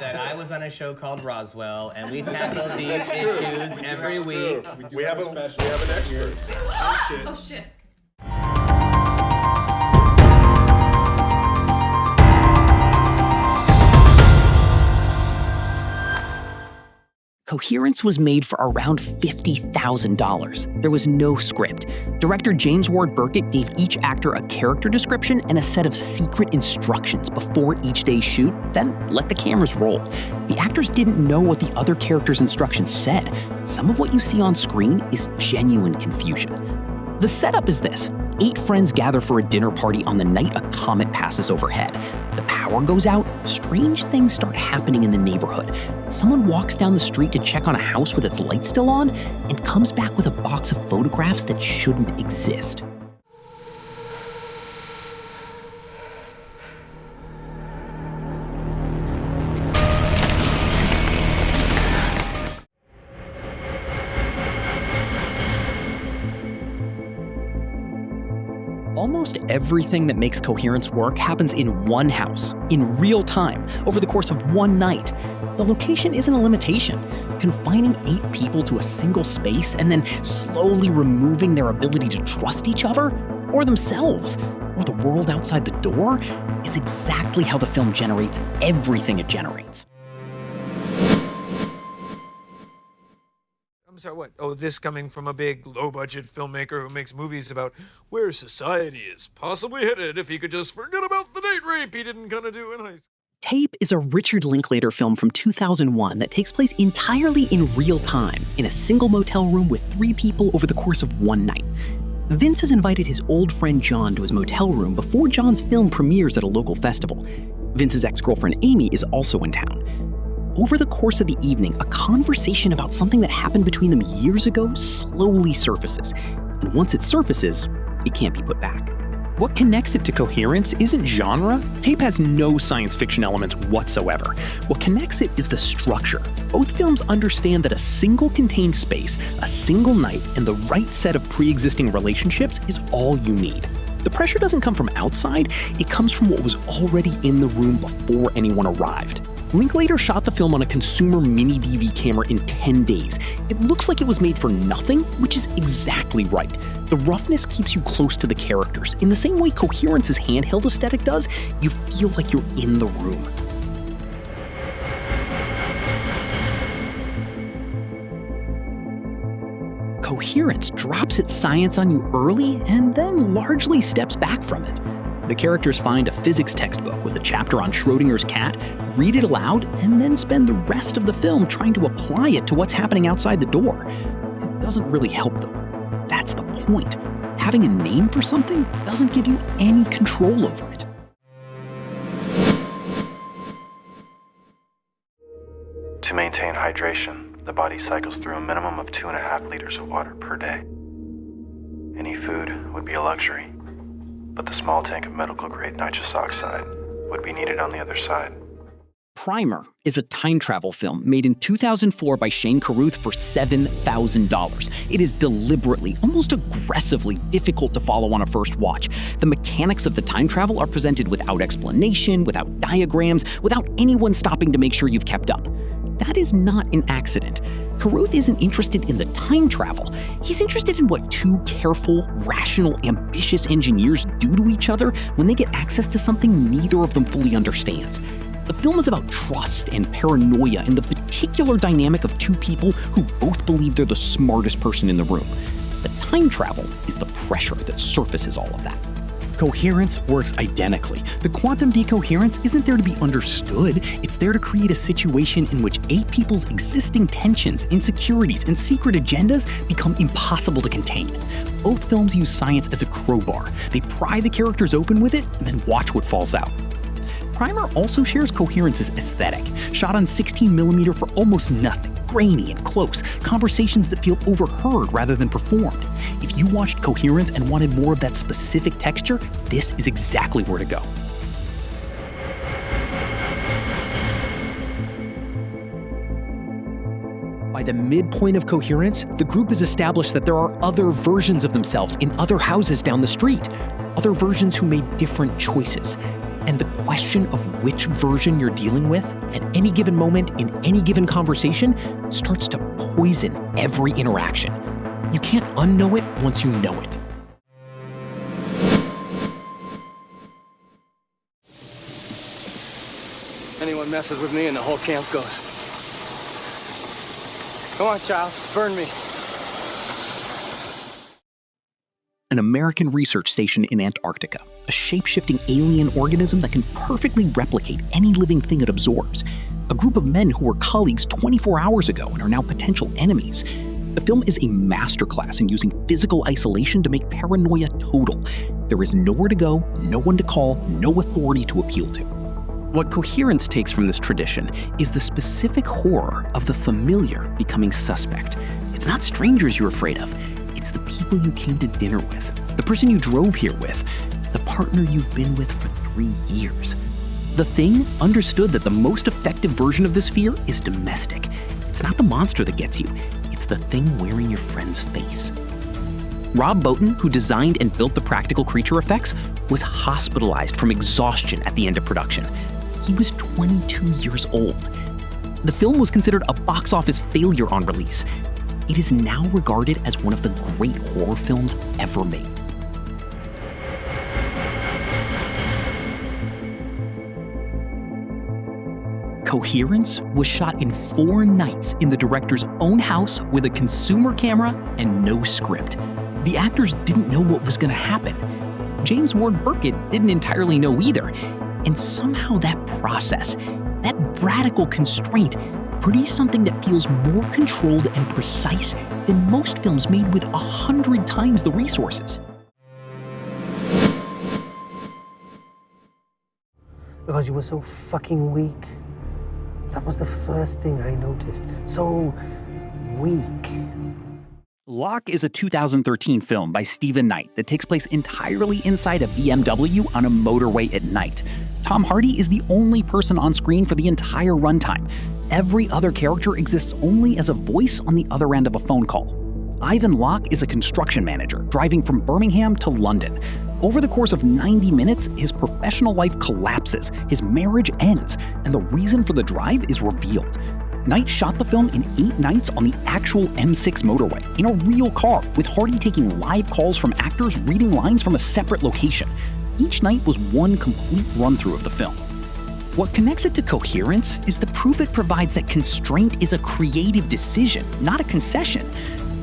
that I was on a show called Roswell, and we tackle these issues every week. We have an expert. Oh, shit. Coherence was made for around $50,000. There was no script. Director James Ward Burkett gave each actor a character description and a set of secret instructions before each day's shoot, then let the cameras roll. The actors didn't know what the other characters' instructions said. Some of what you see on screen is genuine confusion. The setup is this. 8 friends gather for a dinner party on the night a comet passes overhead. The power goes out, strange things start happening in the neighborhood. Someone walks down the street to check on a house with its lights still on and comes back with a box of photographs that shouldn't exist. Almost everything that makes Coherence work happens in one house, in real time, over the course of one night. The location isn't a limitation. Confining 8 people to a single space and then slowly removing their ability to trust each other, or themselves, or the world outside the door, is exactly how the film generates everything it generates. I'm sorry, what? Oh, this coming from a big, low-budget filmmaker who makes movies about where society is possibly headed if he could just forget about the date rape he didn't kind of do in high school. Tape is a Richard Linklater film from 2001 that takes place entirely in real time, in a single motel room with 3 people over the course of one night. Vince has invited his old friend John to his motel room before John's film premieres at a local festival. Vince's ex-girlfriend Amy is also in town. Over the course of the evening, a conversation about something that happened between them years ago slowly surfaces. And once it surfaces, it can't be put back. What connects it to Coherence isn't genre. Tape has no science fiction elements whatsoever. What connects it is the structure. Both films understand that a single contained space, a single night, and the right set of pre-existing relationships is all you need. The pressure doesn't come from outside, it comes from what was already in the room before anyone arrived. Linklater shot the film on a consumer mini DV camera in 10 days. It looks like it was made for nothing, which is exactly right. The roughness keeps you close to the characters. In the same way Coherence's handheld aesthetic does, you feel like you're in the room. Coherence drops its science on you early and then largely steps back from it. The characters find a physics textbook with a chapter on Schrodinger's cat, read it aloud, and then spend the rest of the film trying to apply it to what's happening outside the door. It doesn't really help them. That's the point. Having a name for something doesn't give you any control over it. To maintain hydration, the body cycles through a minimum of 2.5 liters of water per day. Any food would be a luxury, but the small tank of medical-grade nitrous oxide would be needed on the other side. Primer is a time travel film made in 2004 by Shane Carruth for $7,000. It is deliberately, almost aggressively difficult to follow on a first watch. The mechanics of the time travel are presented without explanation, without diagrams, without anyone stopping to make sure you've kept up. That is not an accident. Carruth isn't interested in the time travel. He's interested in what 2 careful, rational, ambitious engineers do to each other when they get access to something neither of them fully understands. The film is about trust and paranoia and the particular dynamic of 2 people who both believe they're the smartest person in the room. The time travel is the pressure that surfaces all of that. Coherence works identically. The quantum decoherence isn't there to be understood, it's there to create a situation in which 8 people's existing tensions, insecurities, and secret agendas become impossible to contain. Both films use science as a crowbar. They pry the characters open with it and then watch what falls out. Primer also shares Coherence's aesthetic, shot on 16mm for almost nothing, grainy and close, conversations that feel overheard rather than performed. If you watched Coherence and wanted more of that specific texture, this is exactly where to go. By the midpoint of Coherence, the group has established that there are other versions of themselves in other houses down the street, other versions who made different choices. And the question of which version you're dealing with at any given moment in any given conversation starts to poison every interaction. You can't unknow it once you know it. Anyone messes with me and the whole camp goes. Come on, child, burn me. An American research station in Antarctica, a shape-shifting alien organism that can perfectly replicate any living thing it absorbs. A group of men who were colleagues 24 hours ago and are now potential enemies. The film is a masterclass in using physical isolation to make paranoia total. There is nowhere to go, no one to call, no authority to appeal to. What Coherence takes from this tradition is the specific horror of the familiar becoming suspect. It's not strangers you're afraid of. It's the people you came to dinner with, the person you drove here with, the partner you've been with for 3 years. The Thing understood that the most effective version of this fear is domestic. It's not the monster that gets you, it's the thing wearing your friend's face. Rob Bottin, who designed and built the practical creature effects, was hospitalized from exhaustion at the end of production. He was 22 years old. The film was considered a box office failure on release. It is now regarded as one of the great horror films ever made. Coherence was shot in 4 nights in the director's own house with a consumer camera and no script. The actors didn't know what was going to happen. James Ward Burkett didn't entirely know either. And somehow that process, that radical constraint, produced something that feels more controlled and precise than most films made with 100 times the resources. Because you were so fucking weak. That was the first thing I noticed. So weak. Locke is a 2013 film by Stephen Knight that takes place entirely inside a BMW on a motorway at night. Tom Hardy is the only person on screen for the entire runtime. Every other character exists only as a voice on the other end of a phone call. Ivan Locke is a construction manager driving from Birmingham to London. Over the course of 90 minutes, his professional life collapses, his marriage ends, and the reason for the drive is revealed. Knight shot the film in 8 nights on the actual M6 motorway, in a real car, with Hardy taking live calls from actors reading lines from a separate location. Each night was one complete run-through of the film. What connects it to Coherence is the proof it provides that constraint is a creative decision, not a concession.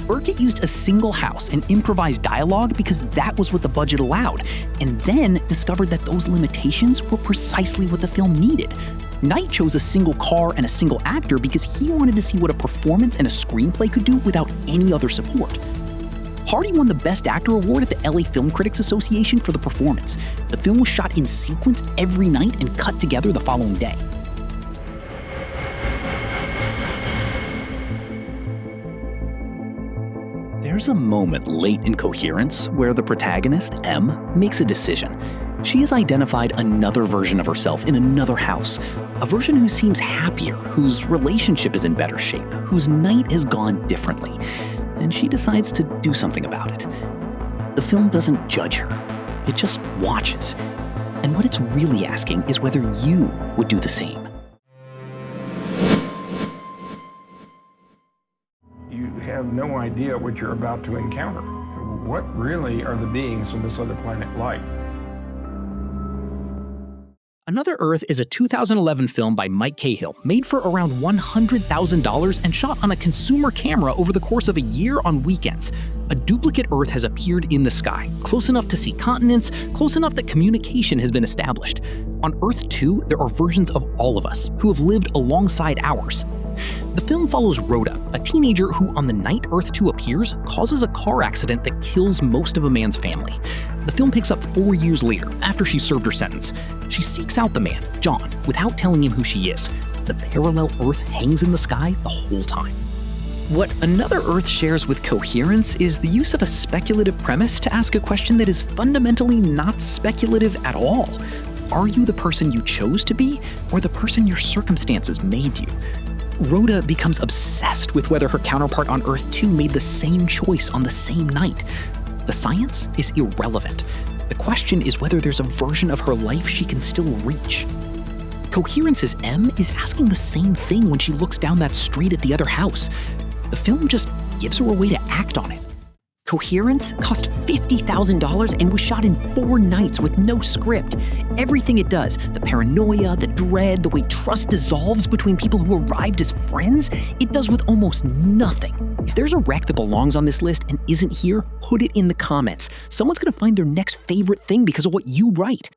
Burkett used a single house and improvised dialogue because that was what the budget allowed, and then discovered that those limitations were precisely what the film needed. Knight chose a single car and a single actor because he wanted to see what a performance and a screenplay could do without any other support. Hardy won the Best Actor award at the LA Film Critics Association for the performance. The film was shot in sequence every night and cut together the following day. There's a moment late in Coherence where the protagonist, M, makes a decision. She has identified another version of herself in another house, a version who seems happier, whose relationship is in better shape, whose night has gone differently, and she decides to do something about it. The film doesn't judge her, it just watches. And what it's really asking is whether you would do the same. You have no idea what you're about to encounter. What really are the beings from this other planet like? Another Earth is a 2011 film by Mike Cahill, made for around $100,000 and shot on a consumer camera over the course of a year on weekends. A duplicate Earth has appeared in the sky, close enough to see continents, close enough that communication has been established. On Earth 2, there are versions of all of us who have lived alongside ours. The film follows Rhoda, a teenager who, on the night Earth 2 appears, causes a car accident that kills most of a man's family. The film picks up 4 years later, after she served her sentence. She seeks out the man, John, without telling him who she is. The parallel Earth hangs in the sky the whole time. What Another Earth shares with Coherence is the use of a speculative premise to ask a question that is fundamentally not speculative at all. Are you the person you chose to be, or the person your circumstances made you? Rhoda becomes obsessed with whether her counterpart on Earth 2 made the same choice on the same night. The science is irrelevant. The question is whether there's a version of her life she can still reach. Coherence's M is asking the same thing when she looks down that street at the other house. The film just gives her a way to act on it. Coherence cost $50,000 and was shot in 4 nights with no script. Everything it does, the paranoia, the dread, the way trust dissolves between people who arrived as friends, it does with almost nothing. If there's a wreck that belongs on this list and isn't here, put it in the comments. Someone's gonna find their next favorite thing because of what you write.